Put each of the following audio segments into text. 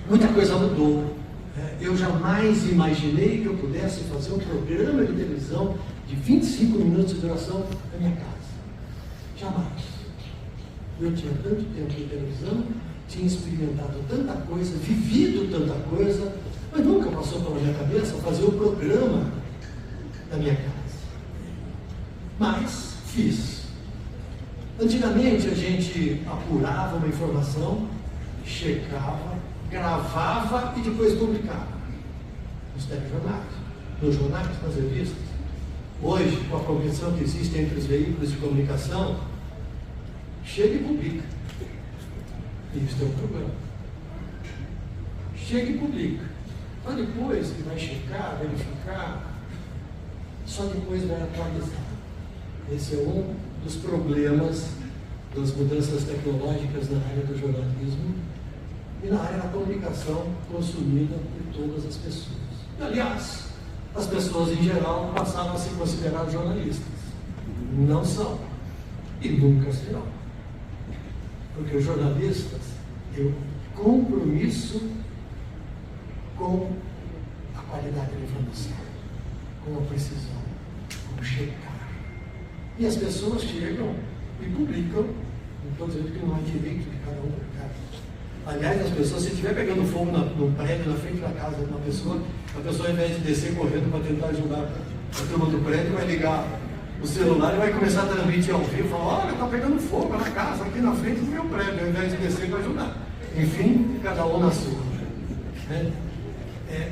Muita coisa mudou. Eu jamais imaginei que eu pudesse fazer um programa de televisão de 25 minutos de duração na minha casa. Jamais. Eu tinha tanto tempo de televisão, tinha experimentado tanta coisa, vivido tanta coisa, mas nunca passou pela minha cabeça fazer o programa da minha casa. Mas fiz. Antigamente a gente apurava uma informação, checava, gravava e depois publicava. Nos telejornais, nos jornais, nas revistas. Hoje, com a competição que existe entre os veículos de comunicação, chega e publica. E isso é um problema. Chega e publica. Só depois que vai checar, verificar, só depois vai atualizar. Esse é um dos problemas das mudanças tecnológicas na área do jornalismo e na área da comunicação consumida por todas as pessoas. Aliás, as pessoas em geral passaram a se considerar jornalistas. Não são. E nunca serão. Porque os jornalistas têm um compromisso com a qualidade da informação, com a precisão, com o checar. E as pessoas chegam e publicam. Não estou dizendo que não há direito de cada um publicar. Aliás, as pessoas, se estiver pegando fogo no prédio, na frente da casa de uma pessoa, a pessoa, ao invés de descer correndo para tentar ajudar a turma do prédio, vai ligar o celular e vai começar a transmitir ao vivo, falar, olha, está pegando fogo na casa, aqui na frente do meu prédio, ao invés de descer para ajudar. Enfim, cada um na sua. Né?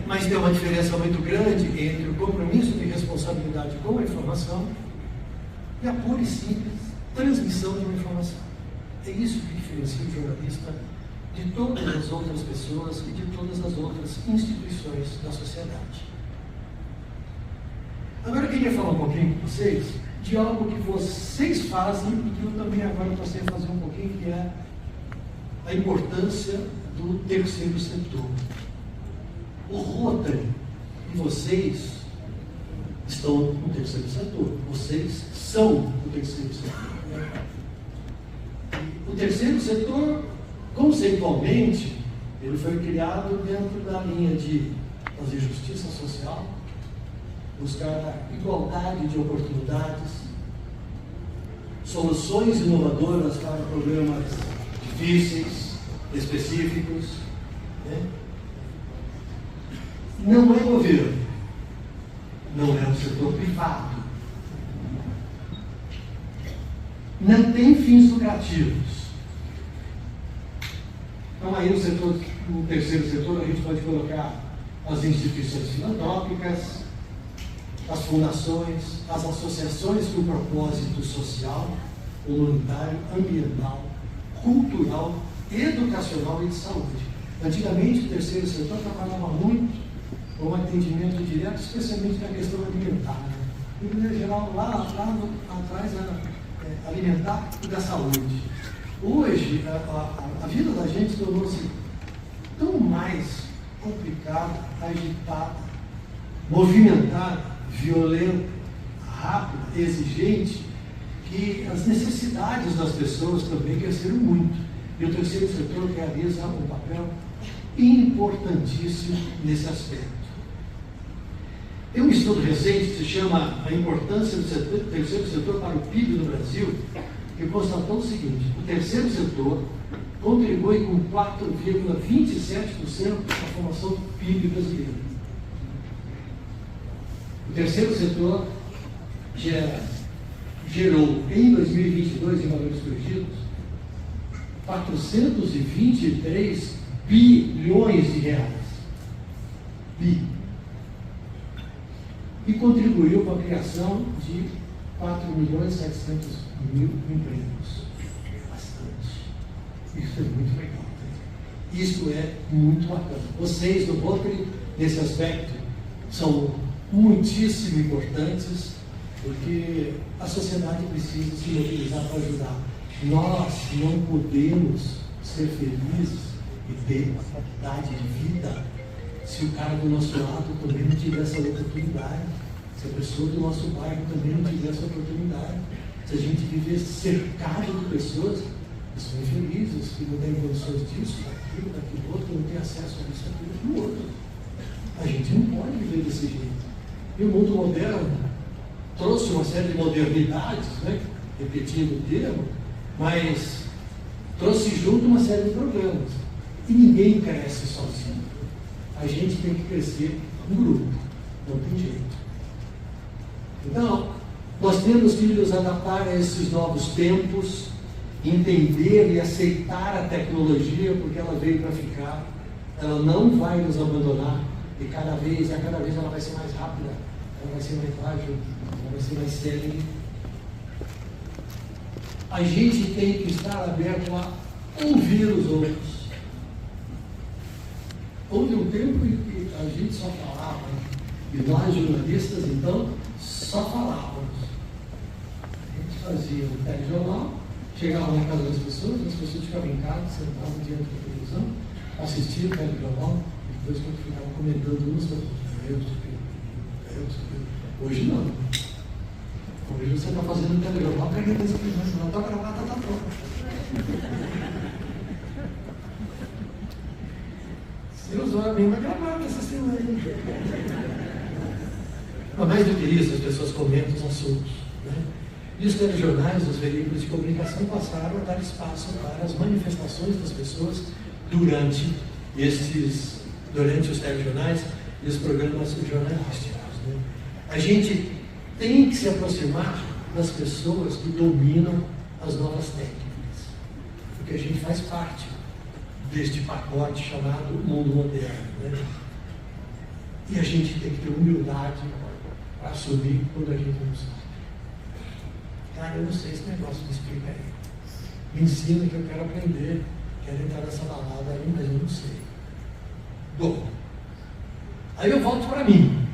Mas tem uma diferença muito grande entre o compromisso de responsabilidade com a informação e a pura e simples transmissão de uma informação. É isso que diferencia o jornalista de todas as outras pessoas e de todas as outras instituições da sociedade. Agora eu queria falar um pouquinho com vocês de algo que vocês fazem e que eu também agora passei a fazer um pouquinho, que é a importância do terceiro setor. O Rotary e vocês estão no terceiro setor. Vocês são o terceiro setor. O terceiro setor, conceitualmente, ele foi criado dentro da linha de fazer justiça social, buscar a igualdade de oportunidades, soluções inovadoras para problemas difíceis, específicos. Né? Não é governo, não é um setor privado, não tem fins lucrativos. Então aí no terceiro setor a gente pode colocar as instituições filantrópicas, as fundações, as associações com propósito social, humanitário, ambiental, cultural, educacional e de saúde. Antigamente o terceiro setor trabalhava muito com o atendimento direto, especialmente na questão alimentar. Em primeiro geral, lá atrás era alimentar e da saúde. Hoje, a vida da gente tornou-se tão mais complicada, agitada, movimentada, violenta, rápida, exigente, que as necessidades das pessoas também cresceram muito. E o terceiro setor realiza um papel importantíssimo nesse aspecto. Tem um estudo recente que se chama A Importância do Terceiro Setor para o PIB no Brasil, que constatou o seguinte: o terceiro setor contribui com 4,27% da formação do PIB brasileiro. O terceiro setor gerou, em 2022, em valores corrigidos, 423 bilhões de reais. E contribuiu com a criação de 4.700.000 empregos. Bastante. Isso é muito legal. Isso é muito bacana. Vocês do Rotary, nesse aspecto, são muitíssimo importantes, porque a sociedade precisa se mobilizar para ajudar. Nós não podemos ser felizes e ter uma qualidade de vida se o cara do nosso lado também não tiver essa oportunidade, se a pessoa do nosso bairro também não tiver essa oportunidade, se a gente viver cercado de pessoas que são infelizes, que não têm condições disso, daquilo outro, que não têm acesso a isso, aquilo, outro. A gente não pode viver desse jeito. E o mundo moderno trouxe uma série de modernidades, né? Repetindo o termo, mas trouxe junto uma série de problemas. E ninguém cresce sozinho. A gente tem que crescer em grupo, não tem jeito. Então, nós temos que nos adaptar a esses novos tempos, entender e aceitar a tecnologia, porque ela veio para ficar, ela não vai nos abandonar, e cada vez ela vai ser mais rápida, ela vai ser mais ágil, ela vai ser mais célere. A gente tem que estar aberto a ouvir os outros. Houve um tempo em que a gente só falava, e nós jornalistas, então, só falávamos. A gente fazia um telejornal, chegava na casa das pessoas ficavam em casa, sentavam diante da televisão, assistiam o telejornal, e depois quando ficavam comentando uns com os outros. Hoje não. Hoje você está fazendo um telejornal, pega a criança, não está gravada, está pronta. Deus vai bem, vai gravar essa semana. Mas mais do que isso, as pessoas comentam os assuntos. Né? E os telejornais, os veículos de comunicação passaram a dar espaço para as manifestações das pessoas durante os telejornais e os programas jornalísticos. Né? A gente tem que se aproximar das pessoas que dominam as novas técnicas, porque a gente faz parte deste pacote chamado mundo moderno. Né? E a gente tem que ter humildade para assumir quando a gente não sabe. Cara, eu não sei esse negócio, me explica aí. Me ensina que eu quero aprender, quero entrar nessa balada aí, mas eu não sei. Bom, aí eu volto para mim.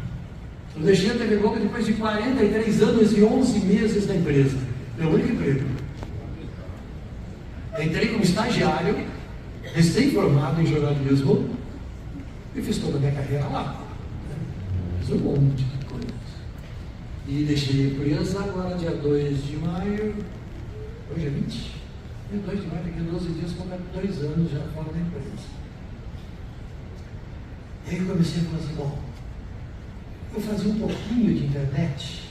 Eu deixei a TV Globo depois de 43 anos e 11 meses na empresa. Meu único emprego. Entrei como estagiário, recém-formado em jornalismo, e fiz toda a minha carreira lá. Fiz um monte de coisas. E deixei a empresa agora, dia 2 de maio, hoje é 20? Dia 2 de maio, daqui a 12 dias, completo 2 anos já fora da empresa. E aí eu comecei a falar assim, bom, eu fazia um pouquinho de internet,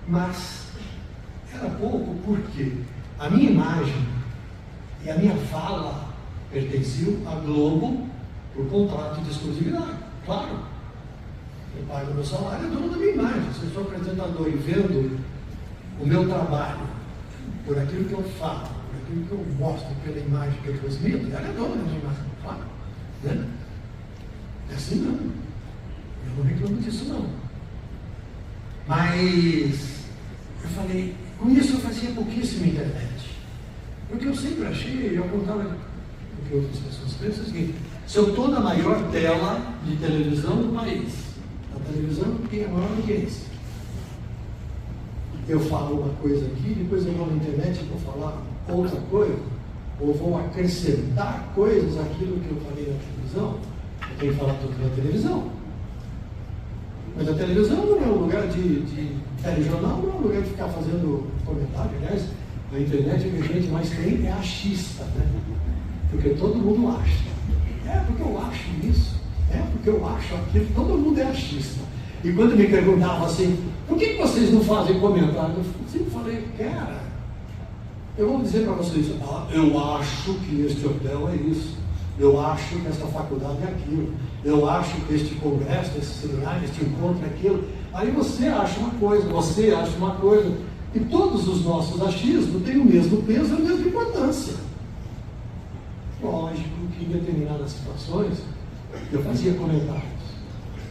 mas era pouco porque a minha imagem e a minha fala pertenciam à Globo por contrato de exclusividade. Claro, eu pago o meu salário, é dono da minha imagem. Se eu sou apresentador e vendo o meu trabalho por aquilo que eu falo, por aquilo que eu mostro, pela imagem que eu transmito, ela é dona da minha imagem, claro. Né? É assim não. Eu não reclamo disso não. Mas eu falei, com isso eu fazia pouquíssima internet. Porque eu sempre achei, eu contava o que outras pessoas pensam, é o seguinte: se eu estou na maior tela de televisão do país, a televisão tem a maior audiência, eu falo uma coisa aqui, depois eu vou na internet e vou falar outra coisa, ou vou acrescentar coisas àquilo que eu falei na televisão, eu tenho que falar tudo na televisão. Mas a televisão não é um lugar de telejornal, não é um lugar de ficar fazendo comentário. Aliás, na internet o que a gente mais tem é achista, né? Porque todo mundo acha. É porque eu acho isso, é porque eu acho aquilo, todo mundo é achista. E quando me perguntavam assim, por que vocês não fazem comentário? Eu sempre falei, cara, eu vou dizer para vocês, eu acho que este hotel é isso, eu acho que esta faculdade é aquilo, eu acho que este congresso, este seminário, este encontro é aquilo. Aí você acha uma coisa, você acha uma coisa, e todos os nossos achismos têm o mesmo peso e a mesma importância. Lógico que em determinadas situações eu fazia comentários,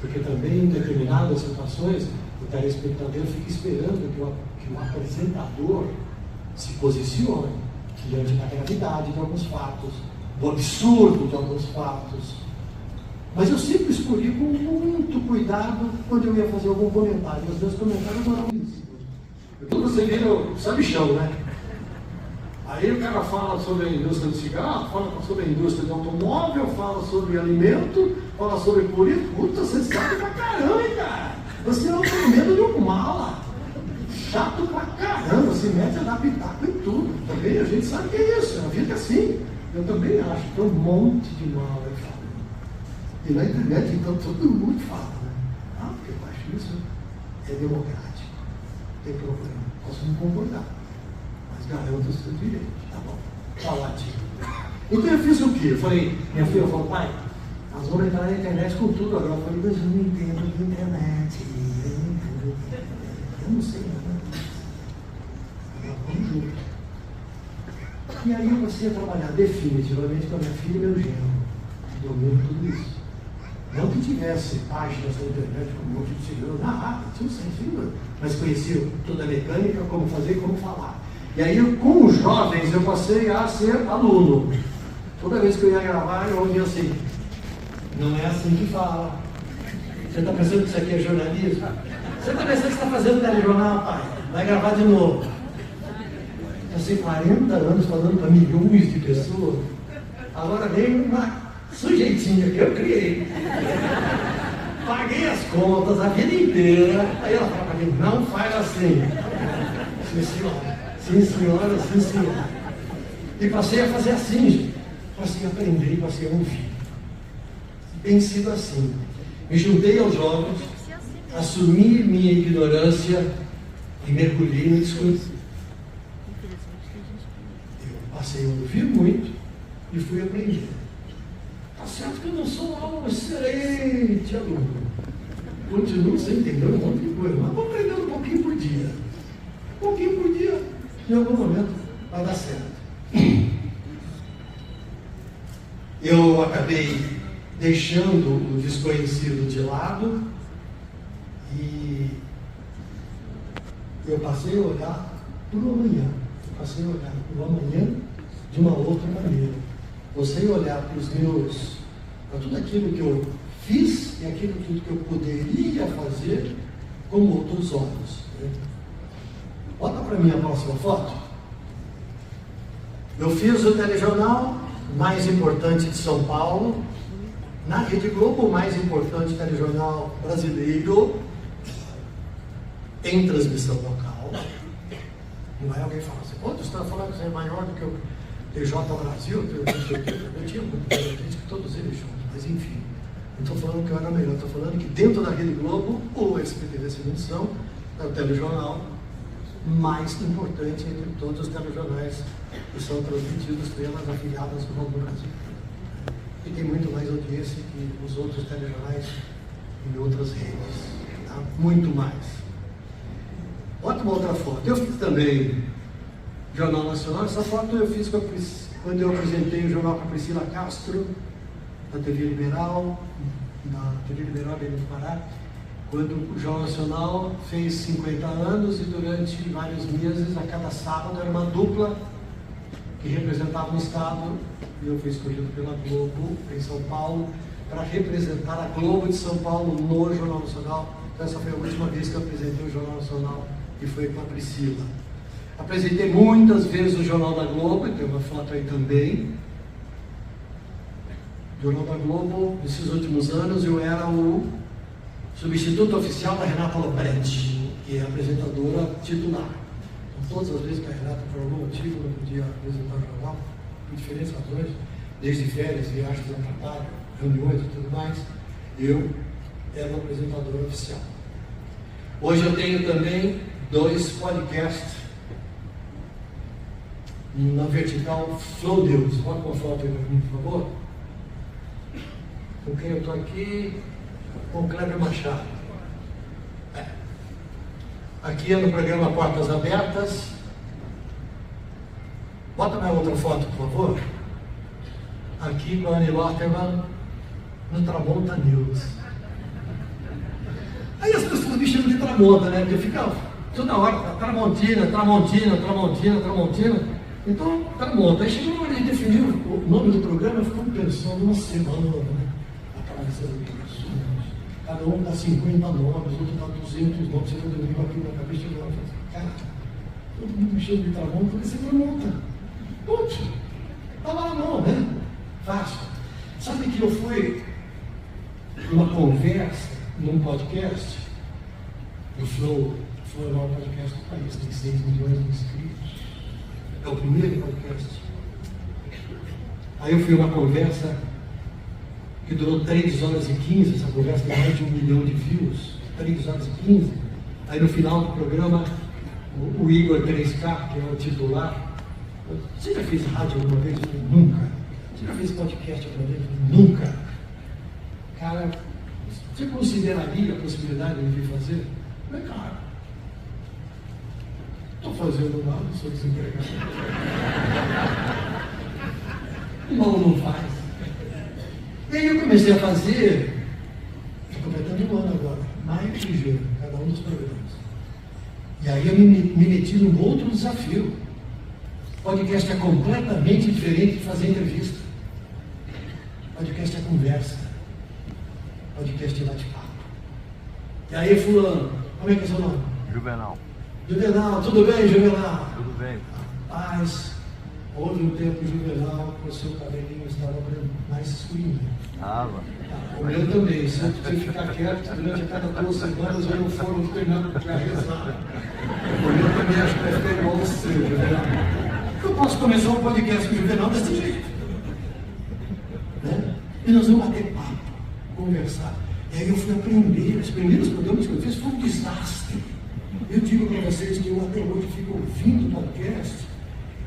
porque também em determinadas situações o telespectador fica esperando que o apresentador se posicione diante da gravidade de alguns fatos, do absurdo de alguns fatos. Mas eu sempre escolhi com muito cuidado quando eu ia fazer algum comentário. Os meus comentários eram isso. Então você vira o sabichão, né? Aí o cara fala sobre a indústria do cigarro, fala sobre a indústria do automóvel, fala sobre alimento, fala sobre política. Puta, você sabe pra caramba, hein, cara? Você é um tremendo de um mala. chato pra caramba, se mete a dar pitaco em tudo. Também a gente sabe que é isso, a vida é assim. Eu também acho, tem um monte de mal aí fala. E na internet, então, todo mundo fala, né? Ah, porque eu acho isso é democrático. Não tem problema. Posso não concordar. Mas garanto o seu direito. Tá bom. Tá lá, tio. Então eu fiz o quê? Eu falei, minha filha falou, pai, nós vamos entrar na internet com tudo agora. Eu falei, mas eu não entendo de internet. Eu não sei nada disso. Vamos junto. E aí eu passei a trabalhar definitivamente com a minha filha e meu genro, que dominam tudo isso. Não que tivesse páginas na internet como hoje de seguidor, nada, tinha um sentido, mas conhecia toda a mecânica, como fazer e como falar. E aí, com os jovens, eu passei a ser aluno. Toda vez que eu ia gravar, eu ouvia assim, não é assim que fala. Você está pensando que isso aqui é jornalismo? Você está pensando que você está fazendo telejornal, pai? Vai gravar de novo. Passei 40 anos falando para milhões de pessoas. Agora veio uma sujeitinha que eu criei. Paguei as contas a vida inteira. Aí ela fala para mim, não faz assim. Sim, senhora. Sim, senhora, sim, senhora. E passei a fazer assim, gente. Passei a aprender, passei a ouvir. Tem sido assim. Me juntei aos jovens, assumi minha ignorância e mergulhei no discurso. Eu passei a ouvir muito e fui aprender. Tá certo que eu não sou um excelente aluno. Continuo sem entender um monte de coisa, mas vou aprendendo um pouquinho por dia. Um pouquinho por dia, em algum momento vai dar certo. Eu acabei deixando o desconhecido de lado e eu passei a olhar para o amanhã. Eu passei a olhar para o amanhã de uma outra maneira. Passei a olhar para tudo aquilo que eu fiz e aquilo tudo que eu poderia fazer com outros olhos. Né? Bota para mim a próxima foto. Eu fiz o telejornal mais importante de São Paulo, na Rede Globo, o mais importante telejornal brasileiro, em transmissão local. Não é alguém que fala assim, pô, você está falando que você é maior do que o TJ Brasil? Eu tinha muito crítica, todos eles juntos, mas enfim. Não estou falando que eu era melhor, estou falando que dentro da Rede Globo, o SBT Sem Edição é o telejornal mais importante entre todos os telejornais que são transmitidos pelas afiliadas do Banco do Brasil. E tem muito mais audiência que os outros telejornais em outras redes. Tá? Muito mais. Bota uma outra foto. Eu fiz também Jornal Nacional. Essa foto eu fiz quando eu apresentei o jornal com a Priscila Castro, na TV Liberal, Belém do Pará, quando o Jornal Nacional fez 50 anos e durante vários meses, a cada sábado, era uma dupla que representava um estado, e eu fui escolhido pela Globo, em São Paulo, para representar a Globo de São Paulo no Jornal Nacional. Então essa foi a última vez que eu apresentei o Jornal Nacional, e foi com a Priscila. Apresentei muitas vezes o Jornal da Globo, tem uma foto aí também. Jornal da Globo, nesses últimos anos, eu era o substituto oficial da Renata Lopretti, que é a apresentadora titular. Então, todas as vezes que a Renata, por algum motivo, não podia apresentar o jornal, por diferentes razões, desde férias, viagens a trabalho, reuniões e tudo mais, eu era o apresentador oficial. Hoje eu tenho também 2 podcasts na vertical Flow Deus. Bota uma foto aí para mim, por favor. Com quem eu estou aqui? Com o Kleber Machado. Aqui é no programa Portas Abertas. Bota minha outra foto, por favor. Aqui com a Anne Lotterman, no Tramonta News. Aí as pessoas me chamam de Tramonta, né? Porque fica toda hora, Tramontina. Então, Tramonta. Aí chegou uma hora de definir o nome do programa, eu fico pensando uma semana, né? Cada um dá 50 nomes, outro dá 200 nomes, você não deu aqui na cabeça de lá. Cara, todo mundo me chama de Tramonta, porque você Tramonta. Putz, estava na mão, né? Fácil. Sabe que eu fui numa conversa, num podcast, do Flow Foi o maior podcast do país, tem 6 milhões de inscritos. É o primeiro podcast. Aí eu fui uma conversa que durou 3 horas e 15, essa conversa tem mais de 1 milhão de views, 3 horas e 15. Aí no final do programa, o Igor 3K, que é o titular, você já fez rádio alguma vez? Nunca. Você já fez podcast alguma vez? Nunca. Cara, você consideraria a possibilidade de vir fazer? Eu falei, cara, estou fazendo nada, sou desempregado. Não faz. E aí eu comecei a fazer, estou completando 1 ano agora, maio e junho, cada um dos programas. E aí eu me meti num outro desafio. Podcast é completamente diferente de fazer entrevista. Podcast é conversa. Podcast é bate-papo. E aí, fulano, como é que é seu nome? Juvenal. Juvenal, tudo bem, Juvenal? Tudo bem. Rapaz, houve um tempo, Juvenal, que o seu cabelinho estava mais escurinho. O meu também. Se eu ficar quieto durante a cada 2 semanas, eu não for no Fernando para rezar. O meu também acho que vai ficar igual ao seu, Juvenal. Eu posso começar um podcast com o Juvenal desse jeito. Né? E nós vamos bater papo, conversar. E aí eu fui aprender. Os primeiros programas que eu fiz foi um desastre. Eu digo para vocês que eu até hoje fico ouvindo o podcast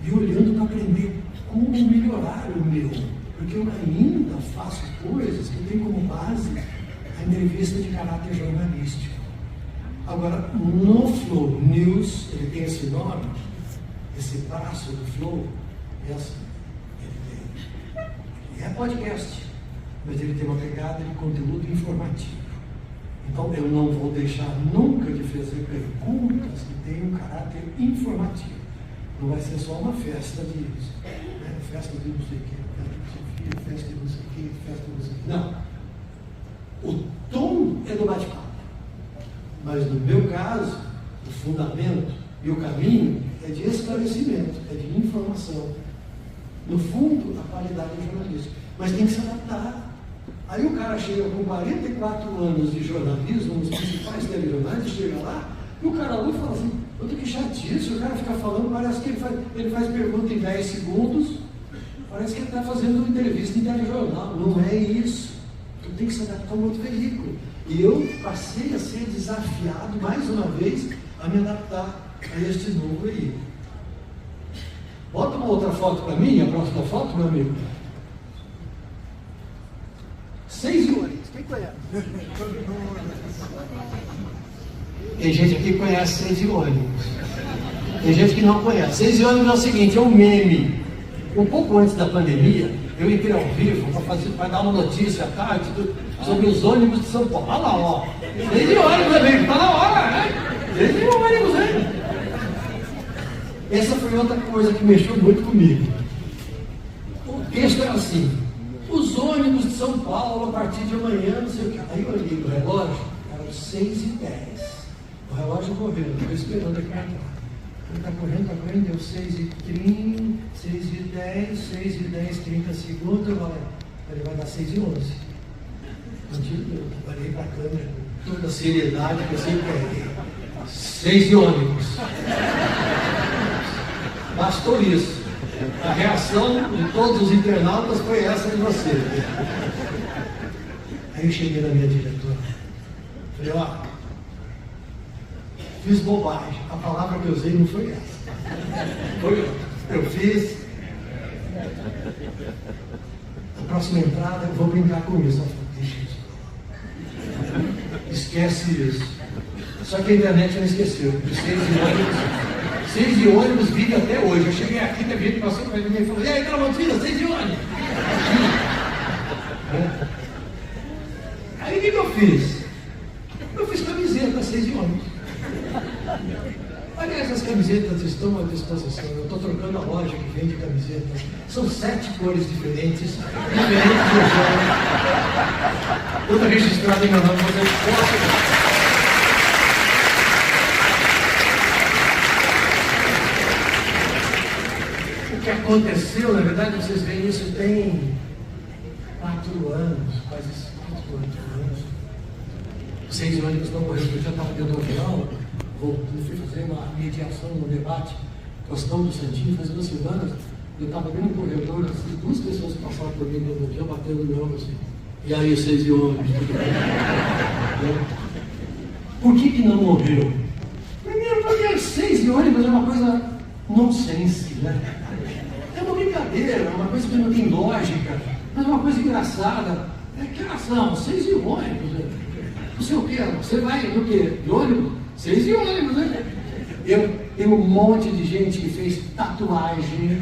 e olhando para aprender como melhorar o meu. Porque eu ainda faço coisas que têm como base a entrevista de caráter jornalístico. Agora, no Flow News, ele tem esse nome, esse braço do Flow, ele é podcast, mas ele tem uma pegada de conteúdo informativo. Então, eu não vou deixar nunca de fazer perguntas que tenham um caráter informativo. Não vai ser só uma festa de festa de não sei o que, festa de não sei o que, festa de não sei o que. Não. O tom é do bate-papo. Mas no meu caso, o fundamento e o caminho é de esclarecimento, é de informação. No fundo, a qualidade é jornalística. Mas tem que se adaptar. Aí o cara chega com 44 anos de jornalismo nos principais telejornais e chega lá, e o cara lá fala assim, que chatice, o cara fica falando, parece que ele faz pergunta em 10 segundos, parece que ele está fazendo uma entrevista em telejornal. Não é isso. Tu tem que se adaptar a um outro veículo. E eu passei a ser desafiado, mais uma vez, a me adaptar a este novo veículo. Bota uma outra foto para mim, a próxima foto, meu amigo. 6 ônibus, quem conhece? Tem gente aqui que conhece 6 ônibus. Tem gente que não conhece. 6 ônibus é o seguinte, é um meme. Um pouco antes da pandemia, eu entrei ao vivo para dar uma notícia à tarde sobre os ônibus de São Paulo. Olha lá, ó. 6 ônibus, amigo, está na hora, né? 6 ônibus, hein? Essa foi outra coisa que mexeu muito comigo. O texto era assim. Os ônibus de São Paulo, a partir de amanhã, não sei o que. Aí eu olhei o relógio, eram 6h10. O relógio correndo, estou esperando aqui entrar. Ele está correndo, deu 6h30, 6h10, 6h10, 30 segundos. Eu falei, ele vai dar 6h11. Eu olhei para a câmera com toda a seriedade que eu sempre peguei. 6 ônibus. Bastou isso. A reação de todos os internautas foi essa de você. Aí eu cheguei na minha diretora. Falei, ó, fiz bobagem. A palavra que eu usei não foi essa. Foi outra. Eu fiz. A próxima entrada eu vou brincar com isso. Ela falou, deixa isso. Esquece isso. Só que a internet não esqueceu. 6 de ônibus vive até hoje. Eu cheguei aqui, teve gente que passou por mim e falou, e aí, Tramontina, 6 de ônibus. Aí o que eu fiz? Eu fiz camiseta 6 de ônibus. Aliás, as camisetas estão à disposição. Eu estou trocando a loja que vende camisetas. São 7 cores diferentes do gênero. Tudo registrado em meu nome. O que aconteceu, na verdade, vocês veem isso tem 4 anos, quase 4 anos. 6 ônibus não morreu, porque eu já estava dentro do avião. eu fui fazer uma mediação no debate, Costão do Santinho, faz 2 semanas, eu estava vendo um corredor, assim, 2 pessoas passaram por mim no dia, batendo no meu ombro assim, e aí, 6 e ônibus, tudo bem? Por que não morreu? Primeiro, porque 6 e ônibus é uma coisa nonsense, né? É uma brincadeira, é uma coisa que não tem lógica, mas é uma coisa engraçada. Que ação, 6 e ônibus, né? Não sei o que, você vai do quê? De ônibus? 6 e ônibus, né? Tem um monte de gente que fez tatuagem.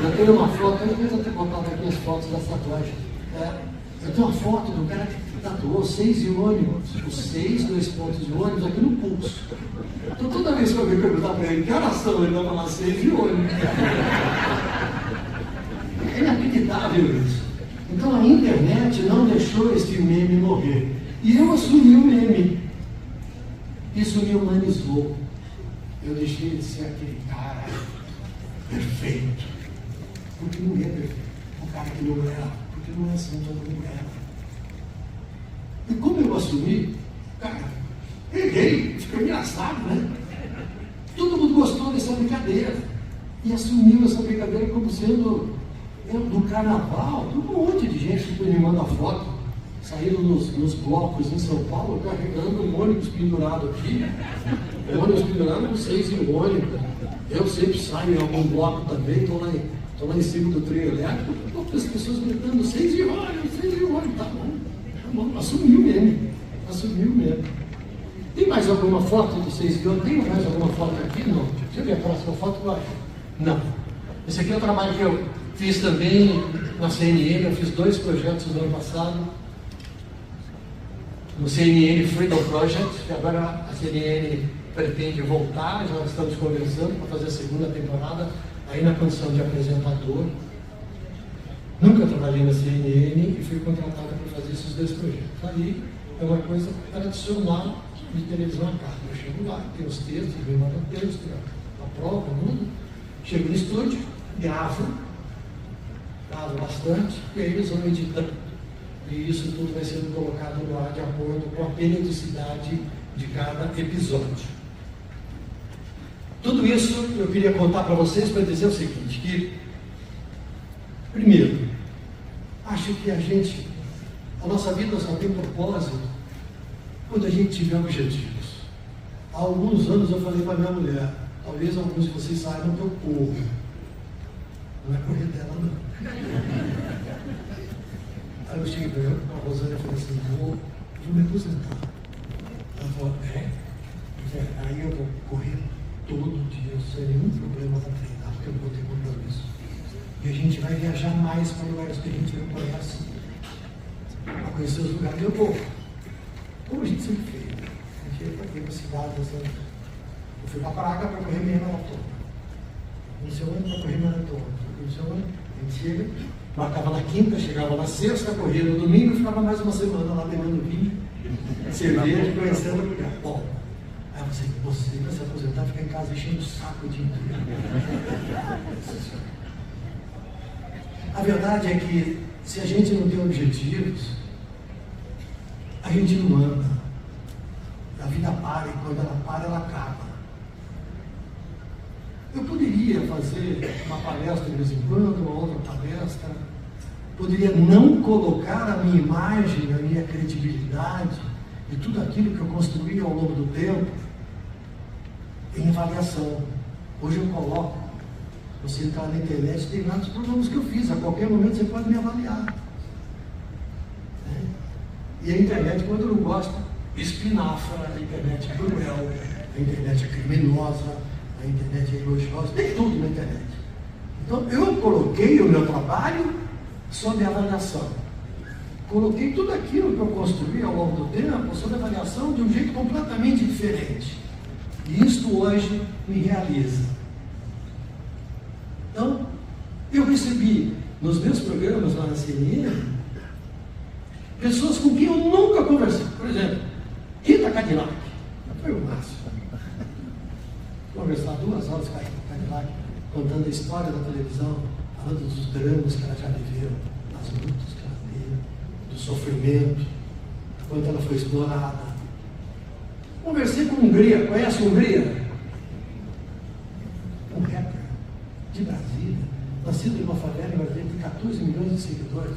Eu tenho uma foto, eu devia ter botado aqui as fotos das tatuagens. Eu tenho uma foto do cara que tatuou 6 e ônibus, os 6, 2 pontos de ônibus aqui no pulso. Então toda vez que eu me perguntar para ele que horas são, ele vai falar 6 e ônibus. É inacreditável isso. Então a internet não deixou esse meme morrer. E eu assumi o meme. Isso me humanizou. Eu deixei de ser aquele cara perfeito. Porque não é perfeito. O cara que não era. Porque não é assim, todo mundo era. E como eu assumi, cara, errei. Ficou engraçado, né? Todo mundo gostou dessa brincadeira. E assumiu essa brincadeira como sendo do carnaval. Um monte de gente que me manda foto. Saíram nos blocos em São Paulo, carregando um ônibus pendurado aqui. O ônibus pendurado, não sei se o ônibus. Eu sempre saio em algum bloco também, estou lá em cima do trio elétrico, as pessoas gritando 6 e ônibus, 6 e ônibus. Tá bom, assumiu mesmo. Tem mais alguma foto de 6 e ônibus? Tem mais alguma foto aqui? Não. Deixa eu ver a próxima foto, vai. Não. Esse aqui é o trabalho que eu fiz também na CNN, eu fiz 2 projetos no ano passado. No CNN Freedom Project, que agora a CNN pretende voltar, já estamos conversando para fazer a 2ª temporada, aí na condição de apresentador. Nunca trabalhei na CNN e fui contratado para fazer esses 2 projetos. Aí é uma coisa tradicional de televisão a cabo. Eu chego lá, tenho os textos, me mandam texto, a prova, tudo. Chego no estúdio, gravo bastante, e aí eles vão editando. E isso tudo vai sendo colocado no ar de acordo com a periodicidade de cada episódio. Tudo isso eu queria contar para vocês para dizer o seguinte, que, primeiro, acho que a nossa vida só tem propósito quando a gente tiver objetivos. Há alguns anos eu falei para minha mulher, talvez alguns de vocês saibam que eu corro. Não é correr dela, não. Aí eu cheguei para a Rosana e falei assim, vou me aposentar. Ela falou, aí eu vou correr todo dia, sem nenhum problema para treinar, porque eu não vou ter compromisso. E a gente vai viajar mais para lugares que a gente não conhece, para conhecer os lugares. Eu vou, como a gente sempre fez. A gente ia para aqui na cidade, assim. Eu fui para Praga para correr meia maratona. Não sei onde para correr maratona. Não sei onde, a gente chega. Marcava na quinta, chegava na sexta, corria no domingo e ficava mais uma semana lá bebendo vinho, cerveja, conhecendo o lugar. Bom, aí você vai se aposentar e ficar em casa enchendo o saco o dia inteiro. A verdade é que se a gente não tem objetivos, a gente não anda. A vida para e quando ela para, ela acaba. Eu poderia fazer uma palestra de vez em quando, uma outra palestra, poderia não colocar a minha imagem, a minha credibilidade e tudo aquilo que eu construí ao longo do tempo em avaliação. Hoje eu coloco, você entrar na internet, tem vários programas que eu fiz, a qualquer momento você pode me avaliar. E a internet, quando não gosta, espinafra, a internet é cruel, a internet é criminosa, a internet é elogiosa, tem tudo na internet. Então, eu coloquei o meu trabalho sob avaliação. Coloquei tudo aquilo que eu construí ao longo do tempo sob avaliação de um jeito completamente diferente. E isto hoje me realiza. Então, eu recebi nos meus programas lá na CNN pessoas com quem eu nunca conversei. Por exemplo, Rita Cadillac. Foi o máximo. Conversar 2 horas com a Rita Cadillac, contando a história da televisão, falando dos dramas que ela já viveu, das lutas que ela teve, do sofrimento, quanto ela foi explorada. Conversei com Hungria, conhece Hungria? Um rapper de Brasília, nascido em uma favela em Brasília, tem 14 milhões de seguidores.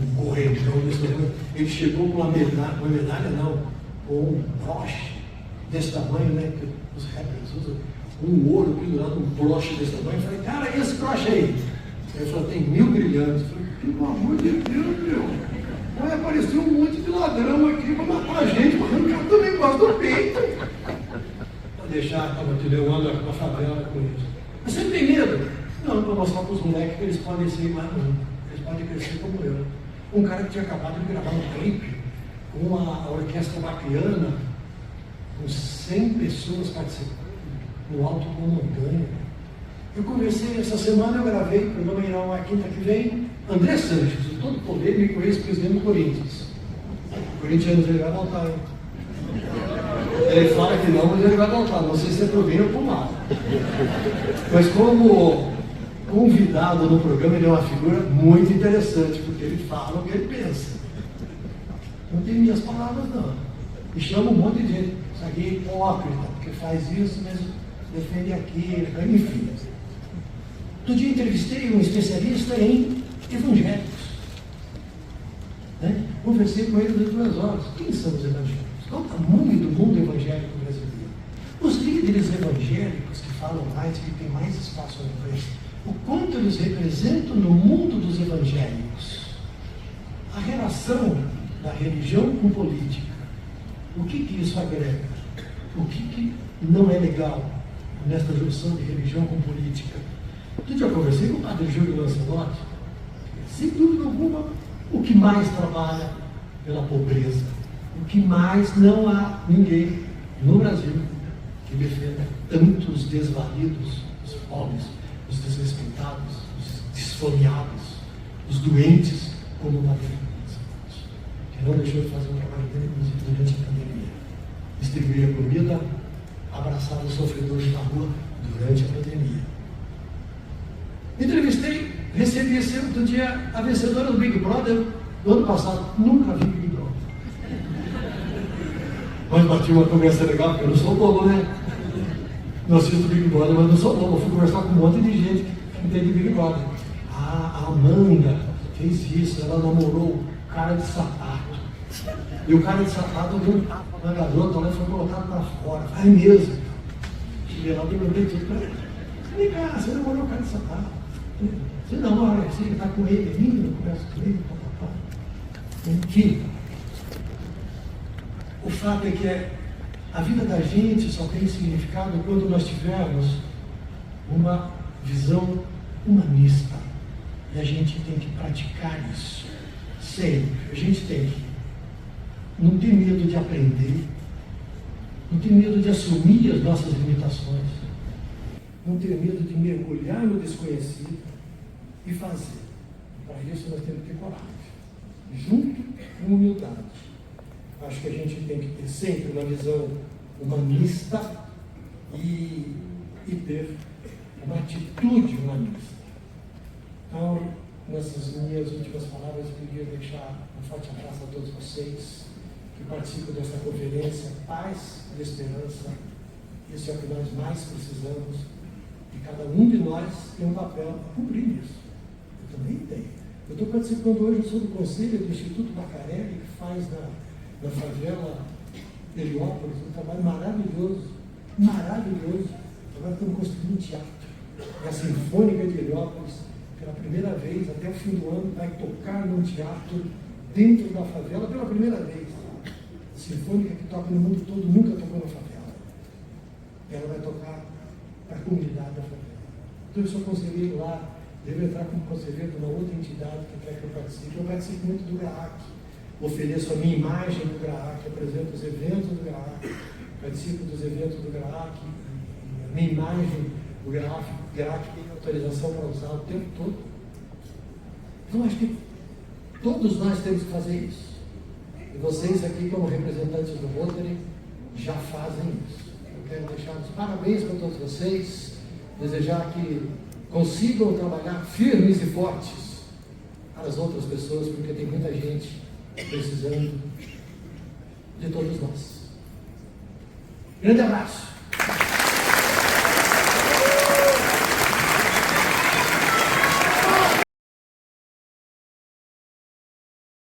Um correntão desse tamanho. Ele chegou com uma medalha não, com um broche desse tamanho, né? Que os rappers usam, um ouro pendurado, um broche desse tamanho. Eu falei, cara, e esse broche aí? Ele falou, tem 1000 brilhantes. Eu falei, pelo amor de Deus, meu. Vai aparecer um monte de ladrão aqui para matar a gente, para arrancar também gosto do peito. Para deixar, para eu ando na favela com isso. Mas você tem medo? Não, para mostrar para os moleques que eles podem ser mais não. Eles podem crescer como eu. Um cara que tinha acabado de gravar um clipe com a orquestra baquiana, com 100 pessoas participando, no alto de uma montanha. Eu conversei essa semana, eu gravei, o programa irá uma quinta que vem, André Sanches, o todo polêmico ex-presidente do Corinthians. O Corinthians ele vai voltar, hein? Ele fala que não, mas ele vai voltar. Não sei se é pro bem ou pro mal. Mas como convidado no programa, ele é uma figura muito interessante, porque ele fala o que ele pensa. Não tem minhas palavras, não. E chama um monte de gente. Isso aqui é hipócrita, porque faz isso, mas defende aquilo, enfim. Outro dia entrevistei um especialista em evangélicos. Né? Conversei com ele durante 2 horas. Quem são os evangélicos? Qual o tamanho do mundo evangélico brasileiro? Os líderes evangélicos que falam mais, que têm mais espaço na imprensa, o quanto eles representam no mundo dos evangélicos? A relação da religião com política. O que isso agrega? O que não é legal nesta junção de religião com política? Outro dia eu conversei com o padre Júlio Lancelotti, sem dúvida alguma, o que mais trabalha pela pobreza. O que mais não há ninguém no Brasil que defenda tantos desvalidos, os pobres, os desrespeitados, os desfomeados, os doentes, como o padre Lancelotti, que não deixou de fazer um trabalho dele, inclusive durante a pandemia. Distribuía comida, abraçava os sofredores na rua durante a pandemia. Entrevistei, recebi esse outro dia a vencedora do Big Brother do ano passado. Nunca vi Big Brother. Mas bati uma conversa legal, porque eu não sou bobo, né? Não assisto Big Brother, mas não sou bobo. Eu fui conversar com um monte de gente que entende Big Brother. A Amanda fez isso, ela namorou cara de sapato. E o cara de sapato deu um tapa na garota, ela foi colocada para fora. Ai mesmo. Cheguei lá, perguntei tudo para ela. Vem cá, você namorou o cara de sapato? Você namora, você está com ele ainda, conversa com ele, papapá. Enfim. O fato é que a vida da gente só tem significado quando nós tivermos uma visão humanista. E a gente tem que praticar isso. Sempre. A gente tem que não ter medo de aprender, não ter medo de assumir as nossas limitações, não ter medo de mergulhar no desconhecido e fazer. Para isso nós temos que ter coragem, junto com humildade. Acho que a gente tem que ter sempre uma visão humanista e ter uma atitude humanista. Então, nessas minhas últimas palavras, eu queria deixar um forte abraço a todos vocês que participam desta conferência. Paz e esperança, isso é o que nós mais precisamos, e cada um de nós tem um papel a cumprir isso. Eu também tenho. Eu estou participando hoje sobre o conselho do Instituto Bacarelli, que faz na favela Heliópolis um trabalho maravilhoso, maravilhoso. Agora estamos construindo um teatro. E a Sinfônica de Heliópolis, pela primeira vez, até o fim do ano, vai tocar num teatro dentro da favela pela primeira vez. A Sinfônica que toca no mundo todo nunca tocou na favela. Ela vai tocar para a comunidade da favela. Então eu sou conselheiro lá, devo entrar como conselheiro de uma outra entidade que quer que eu participe. Eu participo muito do GRAAC, ofereço a minha imagem do GRAAC, apresento os eventos do GRAAC, participo dos eventos do GRAAC, a minha imagem do GRAAC tem autorização para usar o tempo todo. Então acho que todos nós temos que fazer isso. E vocês aqui, como representantes do Rotary, já fazem isso. Eu quero deixar os parabéns para todos vocês, desejar que consigam trabalhar firmes e fortes para as outras pessoas, porque tem muita gente precisando de todos nós. Grande abraço.